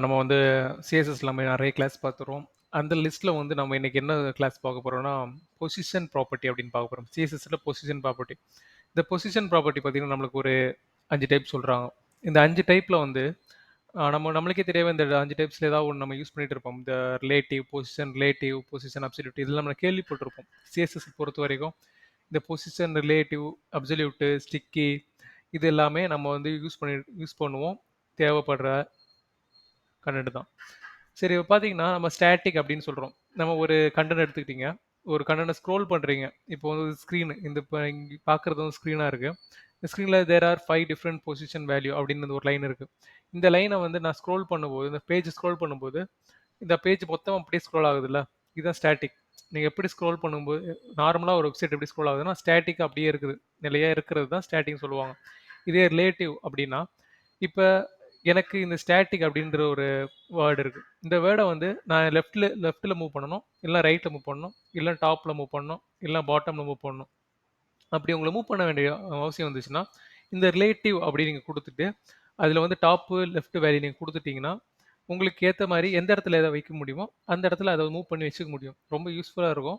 நம்ம வந்து சிஎஸ்எஸ்ல நம்ம நிறைய கிளாஸ் பார்த்துருவோம். அந்த லிஸ்ட்டில் வந்து நம்ம இன்னைக்கு என்ன கிளாஸ் பார்க்க போகிறோம்னா பொசிஷன் ப்ராப்பர்ட்டி அப்படின்னு பார்க்க போகிறோம். சிஎஸ்எஸ்ல பொசிஷன் ப்ராப்பர்ட்டி. இந்த பொசிஷன் ப்ராப்பர்ட்டி பார்த்தீங்கன்னா நம்மளுக்கு ஒரு 5 டைப் சொல்கிறாங்க. இந்த 5 டைப்பில் வந்து நம்மளுக்கே தெரியாத இந்த 5 டைப்ஸில் ஏதாவது ஒன்று நம்ம யூஸ் பண்ணிட்டு இருப்போம். இந்த ரிலேட்டிவ் பொசிஷன் அப்சல்யூட் இதெல்லாம் நம்ம கேள்விப்பட்டிருப்போம். சிஎஸ்எஸ் பொறுத்த வரைக்கும் இந்த பொசிஷன் ரிலேட்டிவ் அப்சல்யூட்டு ஸ்டிக்கி இது எல்லாமே நம்ம வந்து யூஸ் பண்ணுவோம் தேவைப்படுற கண்டென்ட் தான். சரி இப்போ பார்த்தீங்கன்னா நம்ம ஸ்டாட்டிக் அப்படின்னு சொல்கிறோம். நம்ம ஒரு கண்டென்ட் எடுத்துக்கிட்டீங்க, ஒரு கண்டென்ட் ஸ்க்ரோல் பண்ணுறீங்க. இப்போ வந்து ஸ்க்ரீன் இந்த இப்போ இங்கே பார்க்குறது வந்து ஸ்க்ரீனாக இருக்குது. இந்த ஸ்க்ரீனில் there are 5 different position value அப்படின்னு ஒரு லைன் இருக்குது. இந்த லைனை வந்து நான் ஸ்க்ரோல் பண்ணும்போது இந்த பேஜ் ஸ்க்ரோல் பண்ணும்போது இந்த பேஜ் மொத்தம் அப்படியே ஸ்க்ரோல் ஆகுதுல்ல, இதுதான் ஸ்டாட்டிக். நீங்கள் எப்படி ஸ்க்ரோல் பண்ணும்போது நார்மலாக ஒரு வெப்சைட் எப்படி ஸ்க்ரோல் ஆகுதுன்னா ஸ்டாட்டிக் அப்படியே இருக்குது, நிலையாக இருக்கிறது தான் ஸ்டாட்டிக்னு சொல்லுவாங்க. இதே ரிலேட்டிவ் அப்படின்னா இப்போ எனக்கு இந்த ஸ்டாட்டிக் அப்படின்ற ஒரு வேர்டு இருக்குது. இந்த வேர்டை வந்து நான் லெஃப்ட்டில் மூவ் பண்ணணும், இல்லை ரைட்டில் மூவ் பண்ணணும், இல்லை டாப்பில் மூவ் பண்ணணும், இல்லை பாட்டமில் மூவ் பண்ணணும். அப்படி உங்களை மூவ் பண்ண வேண்டிய அவசியம் வந்துச்சுன்னா இந்த ரிலேட்டிவ் அப்படி நீங்கள் கொடுத்துட்டு அதில் வந்து டாப்பு லெஃப்ட் வேல்யூ நீங்கள் கொடுத்துட்டீங்கன்னா உங்களுக்கு ஏற்ற மாதிரி எந்த இடத்துல எதை வைக்க முடியுமோ அந்த இடத்துல அதை மூவ் பண்ணி வச்சுக்க முடியும். ரொம்ப யூஸ்ஃபுல்லாக இருக்கும்.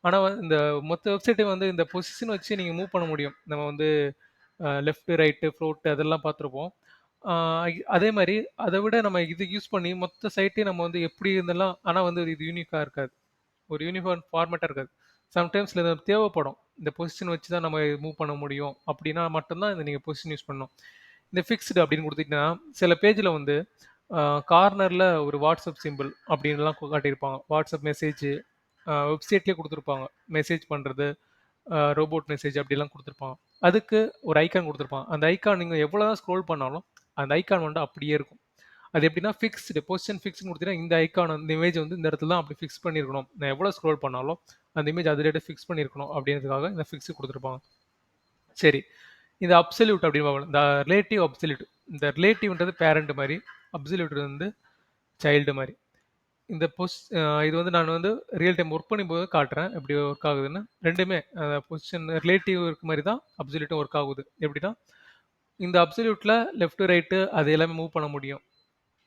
ஆனால் இந்த மொத்த வெப்சைட்டை வந்து இந்த பொசிஷன் வச்சு நீங்கள் மூவ் பண்ண முடியும். நம்ம வந்து லெஃப்ட் ரைட்டு ஃப்ளோட்டு அதெல்லாம் பார்த்துருப்போம். அதே மாதிரி அதை விட நம்ம இது யூஸ் பண்ணி மொத்த சைட்டையும் நம்ம வந்து எப்படி இருந்தெல்லாம் ஆனால் வந்து இது யூனிக்காக இருக்காது, ஒரு யூனிஃபார்ம் ஃபார்மேட்டாக இருக்காது. சம்டைம்ஸில் இது தேவைப்படும், இந்த பொசிஷன் வச்சு தான் நம்ம மூவ் பண்ண முடியும் அப்படின்னா மட்டும்தான் இந்த நீங்கள் பொசிஷன் யூஸ் பண்ணணும். இந்த ஃபிக்ஸ்டு அப்படின்னு கொடுத்தீங்கன்னா சில பேஜில் வந்து கார்னரில் ஒரு வாட்ஸ்அப் சிம்பிள் அப்படின்லாம் காட்டியிருப்பாங்க. வாட்ஸ்அப் மெசேஜ் வெப்சைட்லேயே கொடுத்துருப்பாங்க, மெசேஜ் பண்ணுறது ரோபோட் மெசேஜ் அப்படிலாம் கொடுத்துருப்பாங்க. அதுக்கு ஒரு ஐக்கான் கொடுத்துருப்பாங்க. அந்த ஐக்கான் நீங்கள் எவ்வளோ தான் ஸ்க்ரோல் பண்ணாலும் அந்த ஐக்கான் வந்து அப்படியே இருக்கும். அது எப்படின்னா ஃபிக்ஸ்டு பொசிஷன் ஃபிக்ஸ்னு கொடுத்தீங்கன்னா இந்த ஐக்கான் இந்த இமேஜ் வந்து இந்த இடத்துல தான் அப்படி ஃபிக்ஸ் பண்ணியிருக்கணும், நான் எவ்வளோ ஸ்க்ரோல் பண்ணாலும் அந்த இமேஜ் அதில் ஃபிக்ஸ் பண்ணியிருக்கணும் அப்படின்றதுக்காக இந்த ஃபிக்ஸ் கொடுத்துருப்பாங்க. சரி, இந்த அப்சல்யூட் அப்படின்னு பார்க்கணும். இந்த ரிலேட்டிவ் அப்சல்யூட். இந்த ரிலேட்டிவ்ன்றது பேரண்ட் மாதிரி, அப்சல்யூட் வந்து சைல்டு மாதிரி. இந்த இது வந்து நான் வந்து ரியல் டைம் ஒர்க் பண்ணும்போது காட்டுறேன் எப்படி ஒர்க் ஆகுதுன்னு. ரெண்டுமே பொசிஷன் ரிலேட்டிவ் இருக்க மாதிரி தான் அப்சல்யூட்டும் ஒர்க் ஆகுது. எப்படின்னா இந்த அப்சல்யூட்டில் லெஃப்ட் ரைட்டு அது எல்லாமே மூவ் பண்ண முடியும்.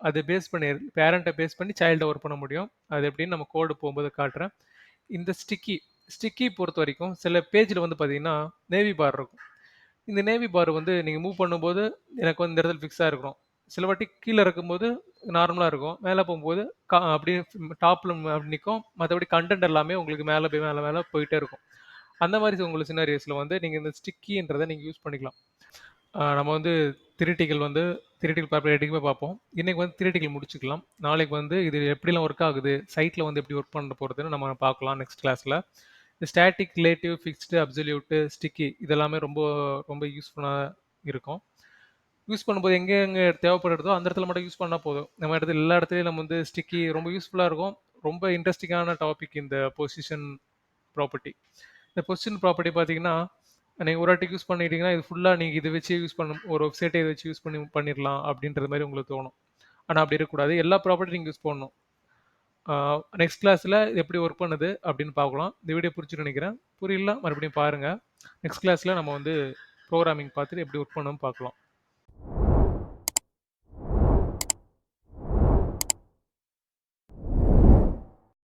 அது பேஸ் பண்ணி பேரண்ட்டை பேஸ் பண்ணி சைல்டை ஒர்க் பண்ண முடியும். அது எப்படின்னு நம்ம கோடு போகும்போது காட்டுறேன். இந்த ஸ்டிக்கி பொறுத்த வரைக்கும் சில பேஜில் வந்து பார்த்தீங்கன்னா நேவி பார் இருக்கும். இந்த நேவி பார் வந்து நீங்கள் மூவ் பண்ணும்போது எனக்கு வந்து இந்த இடத்துல ஃபிக்ஸாக இருக்கணும். சில வாட்டி கீழே இருக்கும்போது நார்மலாக இருக்கும், மேலே போகும்போது அப்படியே டாப்பில் அப்படி நிற்கும். மற்றபடி கண்டென்ட் எல்லாமே உங்களுக்கு மேலே போய் மேலே மேலே போயிட்டே இருக்கும். அந்த மாதிரி உங்களுக்கு சினாரியோஸில் வந்து நீங்கள் இந்த ஸ்டிக்கின்றதை நீங்கள் யூஸ் பண்ணிக்கலாம். நம்ம வந்து தியரிட்டிக்கல் பேப்பர் எடுக்கவே பார்ப்போம். இன்றைக்கி வந்து தியரிட்டிக்கல் முடிச்சுக்கலாம். நாளைக்கு வந்து இது எப்படிலாம் ஒர்க் ஆகுது, சைட்டில் வந்து எப்படி ஒர்க் பண்ண போகிறதுன்னு நம்ம பார்க்கலாம் நெக்ஸ்ட் கிளாஸில். இந்த static, relative, fixed, absolute, sticky இதெல்லாமே ரொம்ப ரொம்ப யூஸ்ஃபுல்லாக இருக்கும். யூஸ் பண்ணும்போது எங்கே தேவைப்படுறதோ அந்த இடத்துல மட்டும் யூஸ் பண்ணால் போதும். நம்ம இடத்துல எல்லா இடத்துலையும் நம்ம வந்து ஸ்டிக்கி ரொம்ப யூஸ்ஃபுல்லாக இருக்கும். ரொம்ப இன்ட்ரெஸ்டிங்கான டாபிக் இந்த பொசிஷன் ப்ராப்பர்ட்டி. இந்த பொசிஷன் ப்ராப்பர்ட்டி பார்த்தீங்கன்னா நீங்கள் ஒரு வாட்டி யூஸ் பண்ணிட்டீங்கன்னா இது ஃபுல்லாக நீங்கள் இதை வச்சு யூஸ் பண்ணணும், ஒரு வெப்சைட்டை இதை வச்சு யூஸ் பண்ணிடலாம் அப்படின்றது மாதிரி உங்களுக்கு தோணும். ஆனால் அப்படி இருக்கக்கூடாது, எல்லா ப்ராப்பர்ட்டி நீங்கள் யூஸ் பண்ணணும். நெக்ஸ்ட் கிளாஸில் எப்படி ஒர்க் பண்ணுது அப்படின்னு பார்க்கலாம். இந்த வீடியோ பிடிச்சிட்டு நினைக்கிறேன். புரியல மறுபடியும் பாருங்கள். நெக்ஸ்ட் கிளாஸில் நம்ம வந்து ப்ரோக்ராமிங் பார்த்துட்டு எப்படி ஒர்க் பண்ணணும்னு பார்க்கலாம்.